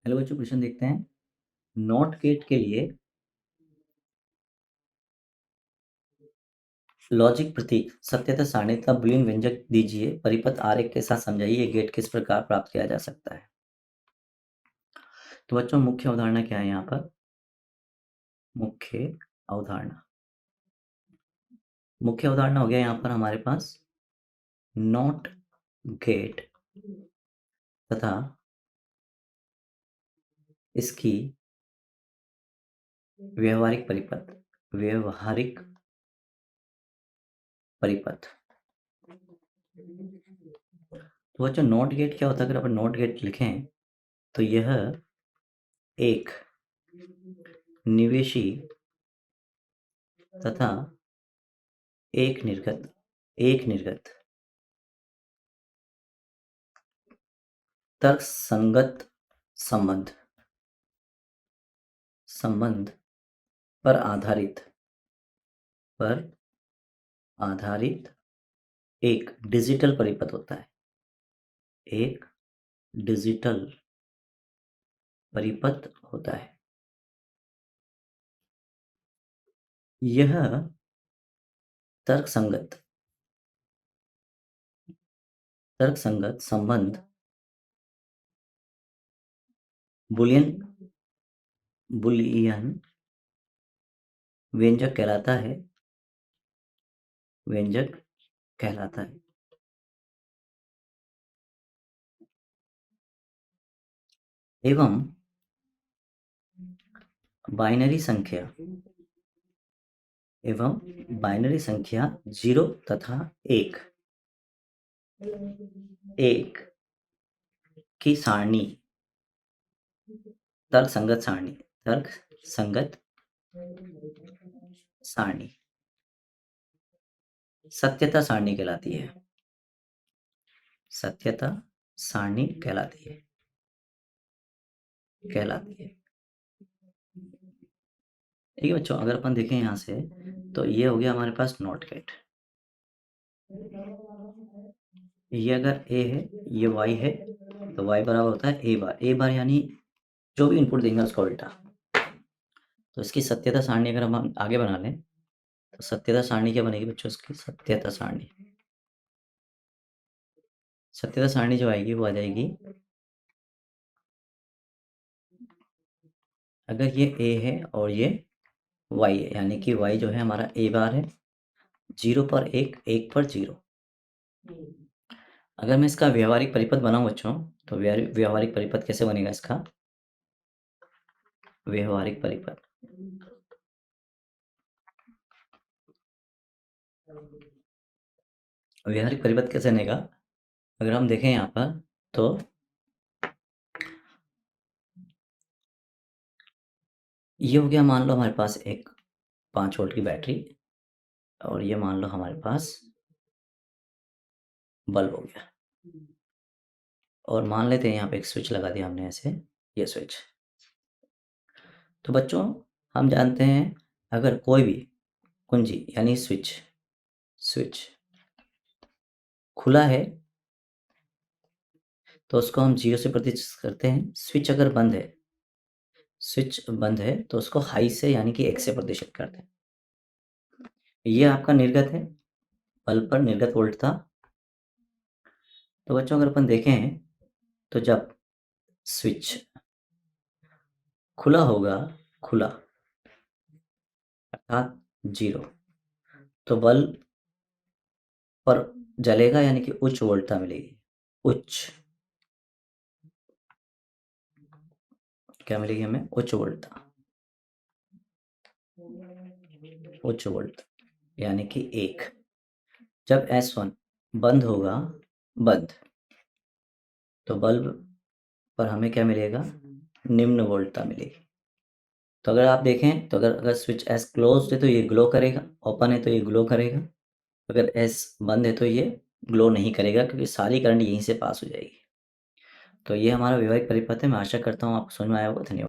Hello बच्चों, question देखते हैं। नॉट गेट के लिए लॉजिक प्रतीक सत्यता सारणी तथा बूलियन व्यंजक दीजिए। परिपथ आरेख के साथ समझाइए गेट किस प्रकार प्राप्त किया जा सकता है। तो बच्चों, मुख्य अवधारणा क्या है यहाँ पर? मुख्य अवधारणा हो गया यहाँ पर हमारे पास नॉट गेट तथा इसकी व्यवहारिक परिपथ। तो बच्चों, नॉट गेट क्या होता है? अगर अपन नॉट गेट लिखें तो यह एक निवेशी तथा एक निर्गत तर्कसंगत संबंध पर आधारित एक डिजिटल परिपथ होता है। एक डिजिटल परिपथ होता है। यह तर्कसंगत संबंध बुलियन व्यंजक कहलाता है। एवं बाइनरी संख्या 0 तथा 1 की सारणी तर्कसंगत सारणी सत्यता सारणी कहलाती है। ठीक है बच्चों, अगर अपन देखें यहाँ से तो ये हो गया हमारे पास नॉट गेट। ये अगर a है, ये y है, तो y बराबर होता है a बार यानी जो भी इनपुट देंगे उसका उल्टा। तो इसकी सत्यता सारणी अगर हम आगे बना लें तो सत्यता सारणी क्या बनेगी बच्चों? इसकी सत्यता सारणी जो आएगी वो आ जाएगी, अगर ये a है और ये y है, यानी कि y जो है हमारा a बार है, 0 पर 1, 1 पर 0। अगर मैं इसका व्यवहारिक परिपथ बनाऊं बच्चों, तो व्यवहारिक परिपथ कैसे बनेगा इसका? व्यवहारिक परिपथ कैसे बनेगा? अगर हम देखें यहाँ पर तो ये हो गया, मान लो हमारे पास एक 5 वोल्ट की बैटरी, और ये मान लो हमारे पास बल्ब हो गया, और मान लेते हैं यहाँ पे एक स्विच लगा दिया हमने ऐसे, ये स्विच। तो बच्चों, हम जानते हैं अगर कोई भी कुंजी यानी स्विच खुला है तो उसको हम 0 से प्रतिष्ठित करते हैं। स्विच अगर बंद है तो उसको हाई से यानी कि 1 से प्रतिष्ठित करते हैं। ये आपका निर्गत है, बल्ब पर निर्गत वोल्ट था। तो बच्चों, अगर अपन देखें तो जब स्विच खुला होगा, अर्थात 0, तो बल्ब पर जलेगा यानी कि उच्च वोल्टता मिलेगी। क्या मिलेगी हमें? उच्च वोल्ट यानी कि 1। जब S1 बंद होगा, तो बल्ब पर हमें क्या मिलेगा? निम्न वोल्टता मिलेगी। तो अगर आप देखें तो अगर स्विच S क्लोज्ड है तो ये ग्लो करेगा, ओपन है तो ये ग्लो करेगा। अगर S बंद है तो ये ग्लो नहीं करेगा, क्योंकि सारी करंट यहीं से पास हो जाएगी। तो ये हमारा व्यवहारिक परिपथ है। मैं आशा करता हूँ आपको समझ में आया होगा। धन्यवाद।